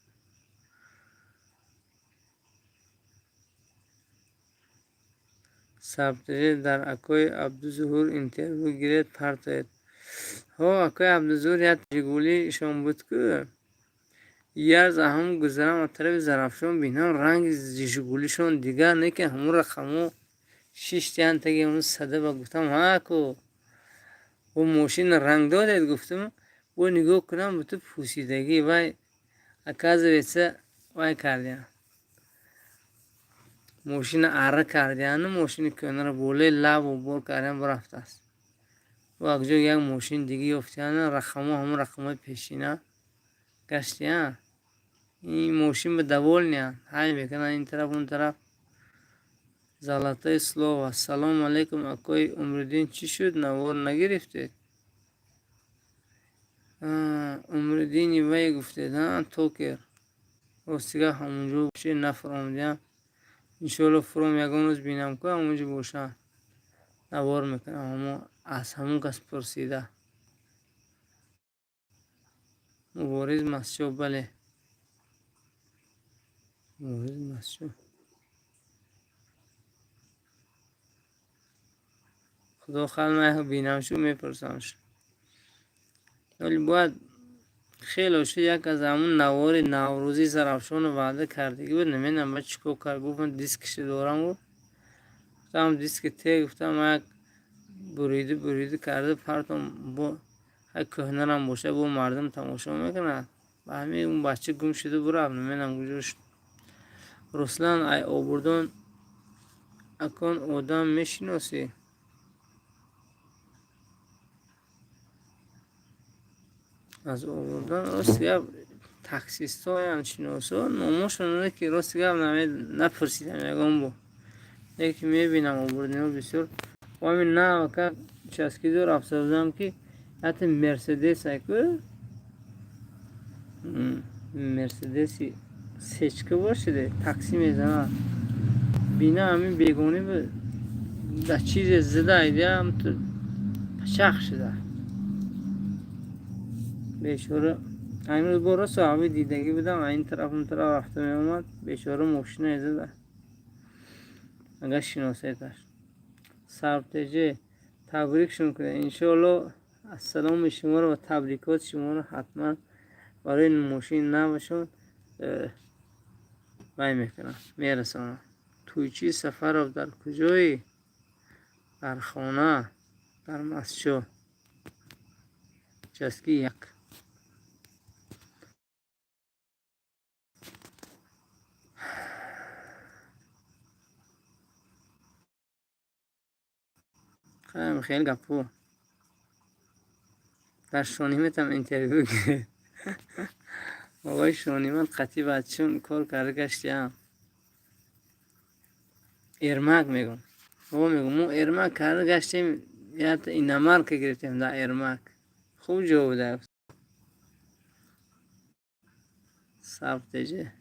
سبتری در اکای عبدالظهور اینترویو گیرد پرتاید ها اکای عبدالظهور یک جگولی شما بود که یارز هم گذرم از طرف زرفشون بینم رنگ جگولیشون دیگر نه که همون رقمو 6 تیان تگه اون صده با گفتم ها کو و ماشین رنگ داده گفتم و نگاه کنم به تو پوسیدگی وای اکاز ویسه وای کردیم ماشین اره کردیم ماشین کنار بوله لب و بول کردیم برفت است و اگجا یک ماشین دیگه افتیان رقمو همون رقمای پیشینه گشتیان این ماشین به دوال نیان های میکنن این طرف اون طرف زلطه اسلام سلام علیکم اکای عمردین چی شد نوار نگرفتید عمردینی وی گفتید ها توکر راستی همونجا باشه نفرامدیم انشالله فرام یکان روز بینم که همونجا باشه نوار میکنم. اما از همون کس پرسیده مبارز مسجد بله مبارز مسجد خدا خلمه بینم شو میپرسمش. ولی باید خیلی هاشه یک از همون نوار نوروزی زرافشان وعده کردگی بود. نمینم باید چکو کار گفتم دیسکش دارم و گفتم دیسک تی گفتم یک بریده کرده پرتم با یک کهنه هم باشه با مردم تماشا میکنن و همین اون بچه گم شده برم نمینم گوشش رسلان ای آوردن اکان آدم میشناسی از آوردن راستی تاکسیست های همچناسا ناماشون که راستی گفت نپرسیدم یکم با یکی میبینم آوردن بسیار و همین نه که چسکی دور افسردم که حتی مرسدس که مرسدسی سچکه باشده تاکسی میزنه بینا همین بیگونی به در چیز زده ایده هم تو شخ شده بیشاره. این روز برو صحابی دیدگی بودم این طرف اون طرف رفته می اومد بیشاره ماشینه زده اگر شناسیتش سرتجه تبریکشون کنه انشالله. السلام شما رو و تبریکات شما رو حتما برای این ماشین نباشون بای میکنم میرسانم. توی چی سفر رو در کجایی؟ در خانه در مسجد چسکی یک خیلی گپو در شانیمت هم انترویو گرفت. آقای شانیمت قطعی بچون کار کرده گشتیم ارمک میگم بابا میگم ما ارمک کرده گشتیم یا این نمر که گرفتیم در ارمک خوب جو بوده. سبتجه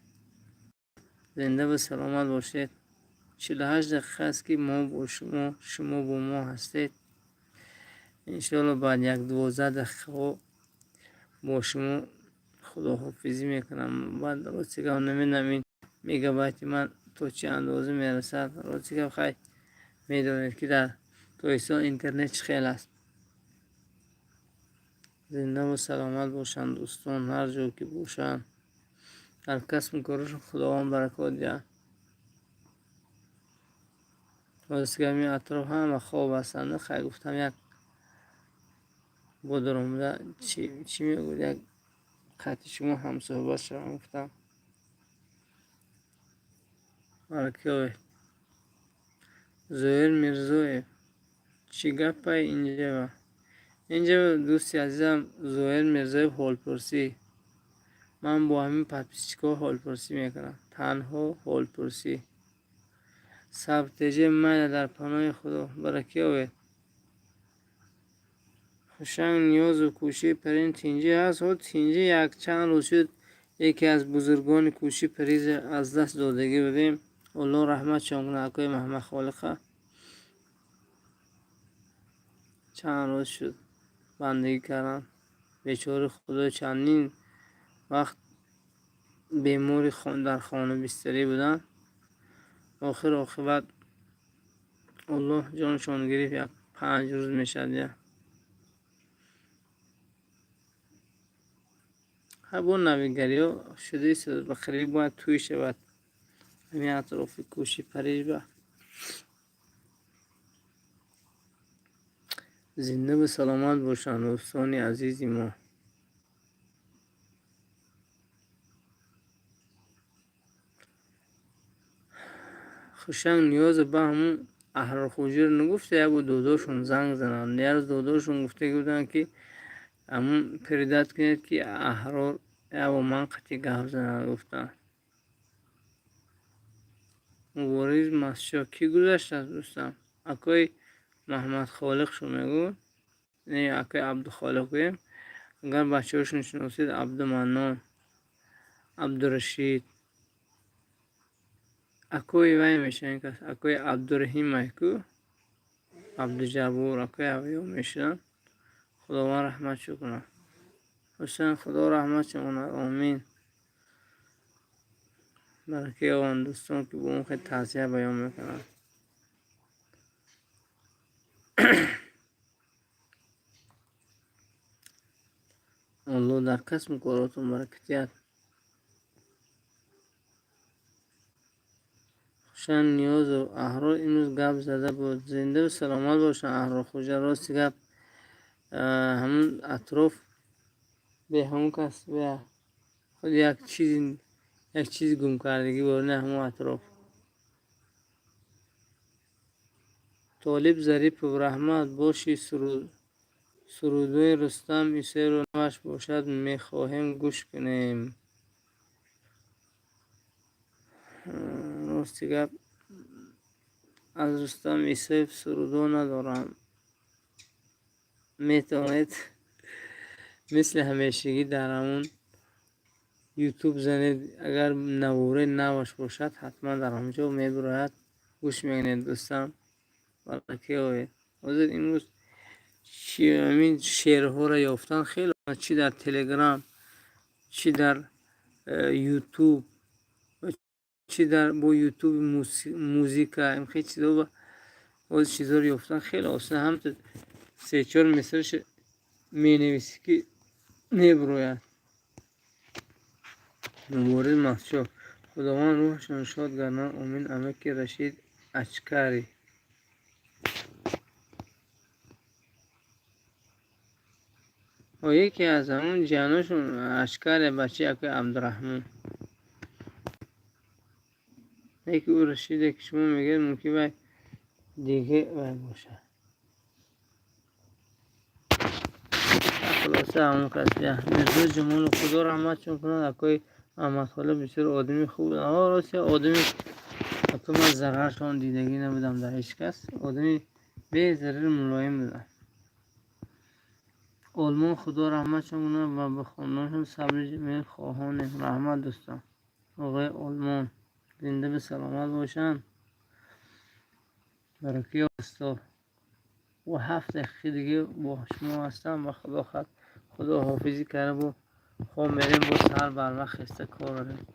زنده و سلامت باشید. 48 دقیقه است که ما با شما با ما هستید. انشالله بعد یک 12 دقیقه با شما خداحافظی میکنم. بعد راستی که نمیدونم این میگابایت من تو چه اندازه میرسد. راستی که خیلی میدونید که در تویسان اینترنت خیلی است. زنده و سلامت باشند دوستان هر جا که باشند در کسب کارشون خداوند برکات دهد. راستی که همین اطراف هم خواب هستند. خیلی گفتم یک بودرم چی میگود یک خطی شما هم صحبت شدم گفتم برکه زهیر میرزوی چی گپ اینجا اینجا دوستی عزیزم زهیر میرزوی حال پرسی. من با همین پدپیچکا حال پرسی میکنم تنها حال پرسی. سبتجه من در پناه خدا برکه خوشنگ نیاز و کوشی پرین تینجی هست و تینجی یک چند روز شد یکی از بزرگان کوشی پریز از دست دادگی بودیم. الله رحمت شامل اکای محمد خالقه چند روز شد بندگی کردن بیچاره خدا چندین وقت بیماری در خانه بستری بودن. آخر عاقبت الله جانشان گرفت. یک 5 روز میشد با نویگری ها شده است بخیری باید توی شود همین اطراف کوشی پریش با زنده و سلامت باشند دوستان عزیزی ما. خوشنگ نیاز به همون احرار خوجر نگفته یا با دوداشون زنگ زنن. نیاز دوداشون گفته بودن که همون پریدت کنید که احرار یا با من قطعی گفت زنن. گفتن مبارز مسجد کی گذشت از دوستم اکای محمد خالق شو میگو نه اکای عبدالخالق بیم. اگر بچه هاشون شناسید عبدالمنان عبدالرشید اکوی وای میشه این کس اکوی عبدالرحیم مایکو عبدالجبور اکوی اویو میشن خداوند رحمت کنه حسین خدا رحمت کنه آمین برکه آن دوستان که با اون خیلی تعذیه بیان میکنن الله در کسب کاراتون برکتیت خوشن نیاز و احرار امروز گپ زده بود زنده و سلامت باشن احرار خوجا راستی گپ همون اطراف به همون کس به خود یک چیز گم کردگی بود نه همون اطراف طالب ظریف و رحمت باشی سرودوی رستم ایسه رو نوش باشد میخواهیم گوش کنیم راستی گپ از رستم ایسه سرودو ندارم میتونید مثل همیشگی در همون یوتیوب زنید اگر نواره نوش باشد حتما در همونجا میبراید گوش میگنید دوستان برکه آید حاضر امروز همین شعرها را یافتن خیلی چی در تلگرام چی در یوتیوب چی در با یوتیوب موزیک این خیلی چیزا با چیزا رو یافتن خیلی آسان هم تو 3-4 مصرش می نویسی که نبروید مبارز محشا خداوند روحشان شاد گردن امین امک رشید اچکری و یکی از همون جانشون اشکر بچه اکوی عبدالرحمن یکی او رشیده که شما میگه ممکن باید دیگه باید باشه خلاصه همون کسیه مرزا جمال خدا رحمت چون کنند اکوی احمد خاله بسیار آدمی خوب راستی آدمی حتی من ضررشان دیدگی نبودم در هیچ کس آدمی به ضرر ملایم بودن آلمان خدا رحمت کنه و به خاندانشون صبر جمیل خواهان رحمت دوستان آقای آلمان زنده به سلامت باشن برکه استاد و 7 دقیقه دیگه با شما هستم و خدا حافظی کرده با خواه میریم با سر بر وقت خسته کار داریم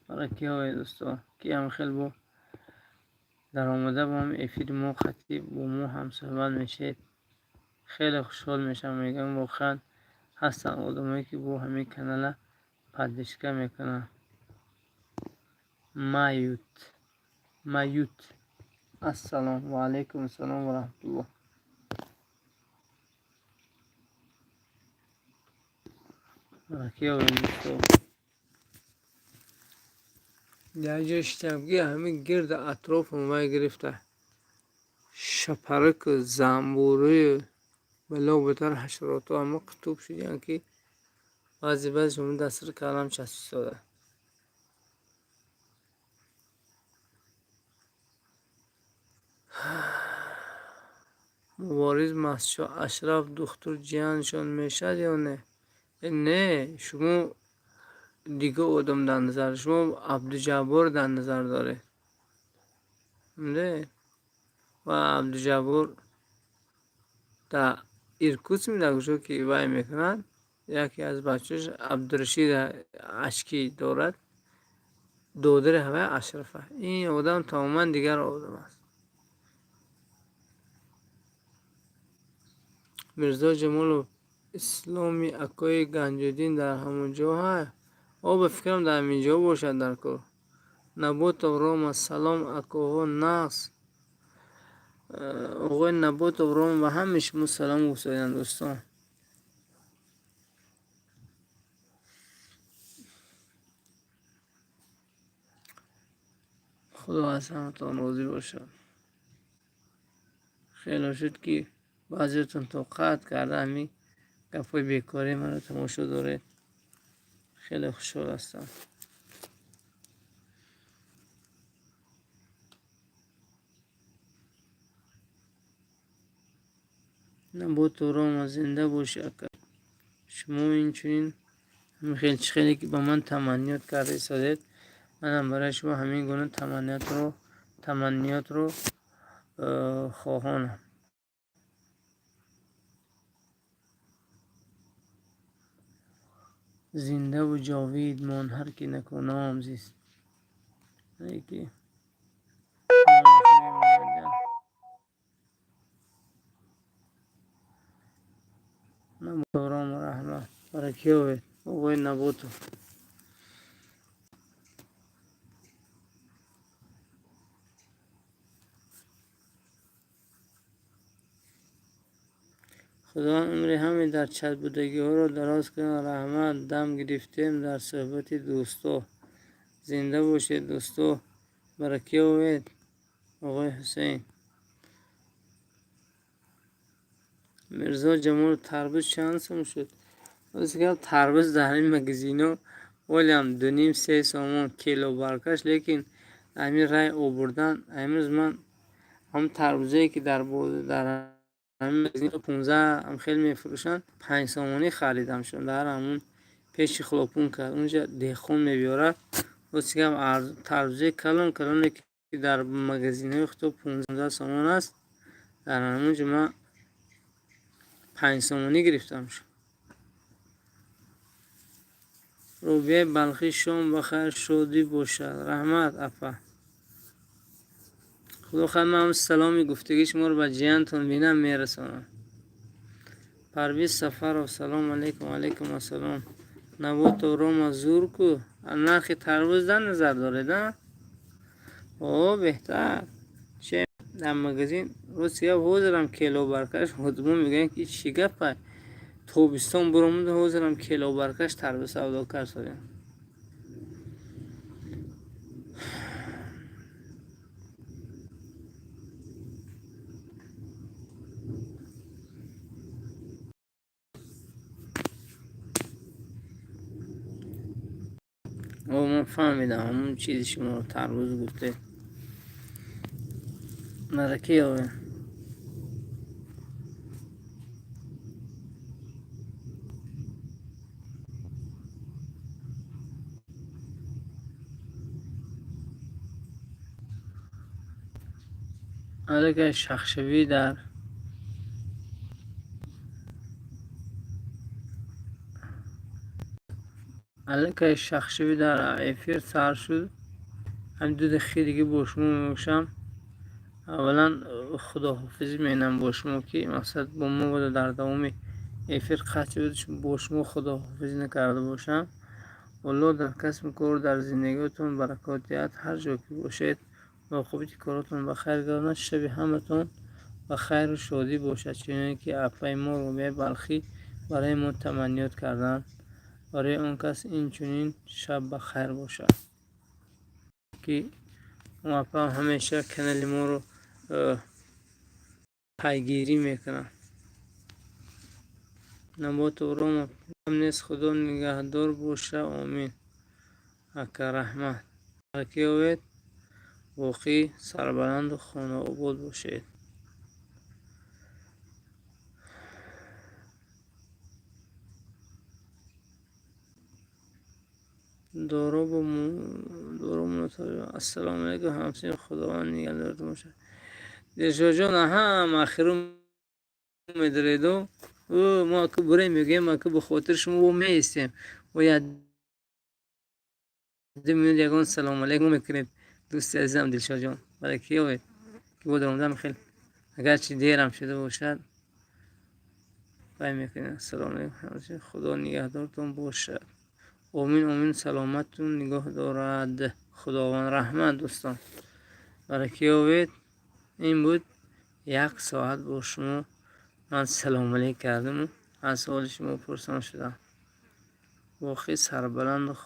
برکه های دوستان که هم خیلی با در آمده با هم افیر ما خطیب با ما هم صحبت میشید خیلی خوشحال میشم میگم واقعا هستن آدمایی که با همین کانال پدیشکا میکنن مایوت السلام و علیکم السلام و رحمت الله برکه های دوستان در جا شتمگی همین گرد اطراف ما گرفته شپرک زنبوره بلا بتر حشرات ها همه قطوب شدن که بعضی شما دستر کلم چسبی ساده مبارز مسجد اشرف دختر جیانشان میشد یا نه نه شما دیگه آدم در نظر شما عبدالجبار در نظر داره نه و عبدالجبار در ایرکوتسک میدگوشو که وای میکنن یکی از بچهش عبدالرشید اشکی دارد دودر هوای اشرفه این آدم تماما دیگر آدم است مرزا جمال اسلامی اکای گنجدین در همون جا های به فکرم در همین جا باشد در کار نبات و رام سلام اکاها نقص آقای نبات و رام و همه شما سلام گوشایدن دوستان خدا از همتان راضی باشد خیلی شد که بعضیتون توقعت کرده همین گفای بیکاری من رو تماشا داره خیلی خوشحال هستم نبات و رام زنده باشی اکر شما این چونین خیلی که به من تمنیات کرده سادت منم برای شما همین گونه تمنیات رو خواهانم. زنده و جاوید مان هر کی نکنام زیست. یکی نمورام و رحمت برای کیوید اوی نبوتو. خدا عمر همه در چت بودگی ها رو دراز کنه. رحمت دم گرفتیم در صحبت دوستو. زنده باشید دوستو. برکه اوید آقای حسین. مرزا جمال تربیز چند سم شد؟ واسه که تربیز در این مگزینو ولی هم 2.5-3 سامان کیلو برکش، لیکن همین رای آوردن امروز من هم تربیزی که در همین مگزین 15 هم خیلی میفروشن 5 سامانی خریدم شد در همون پیش خلاپون کرد اونجا دیخون میبیاره. واسه که تربیزی کلان که در مگزینه خود 15 سامان است در همونجا من 5 سامانی گرفتم شد. روبیه بلخی شام بخیر شادی باشد. رحمت افا خدا خیلی من سلامی گفتگی شما رو به جیانتون بینم میرسانم. پرویز سفر و سلام علیکم. علیکم السلام. نبات و روم زور کو نرخ تربیز در نظر داره او بهتر چه در مگزین روسیه حوزرم کیلو برکش حدمون میگن که شگفت توبستان برامون حوزرم کیلو برکش تربیز سودا کرد ساریم. او من فهمیدم همون چیزی شما رو تربیز گفته مرکی آوه. علیکه شخشوی در افیر سر شد. هم 2 دقیقه دیگه باشمو میگوشم. اولا خداحافظی مینم باشمو که مقصد با ما بوده در دوام افیر قطعی بوده چون باشمو خداحافظی نکرده باشم. والله در کسب کار در زندگیتون برکاتیت هر جا که باشید موقعیت کاراتون بخیر گردن. شب همتون بخیر و شادی باشد. چنانکه که اپای ما روبیه بلخی برای ما تمنیات کردن برای اون کس این چنین شب بخیر باشد که اون اپا همیشه کانال ما رو پیگیری میکنن. نبات و روم هم نیست. خدا نگهدار باشه آمین. اکا رحمت برکی اوید باقی سربلند و خانه آباد باشید. دارو السلام علیکم همسین خدا نگهدارتون باشه. دیشا جان هم اخیرو میدریدو او ما که برای میگیم ما که به خاطر شما و میستیم و یاد میاد یگان سلام علیکم میکنید دوست عزیزم دلشاد جان برای کی اوید که بود رمضان خیلی اگر چی دیرم شده باشد بای میکنید. سلام علیکم خدا نگهدارتون باشد آمین آمین. سلامتتون نگاه دارد خداوند. رحمت دوستان برای کی اوید این بود 1 ساعت با شما من سلام علیک کردم و از حال شما پرسان شدم. واقعی سربلند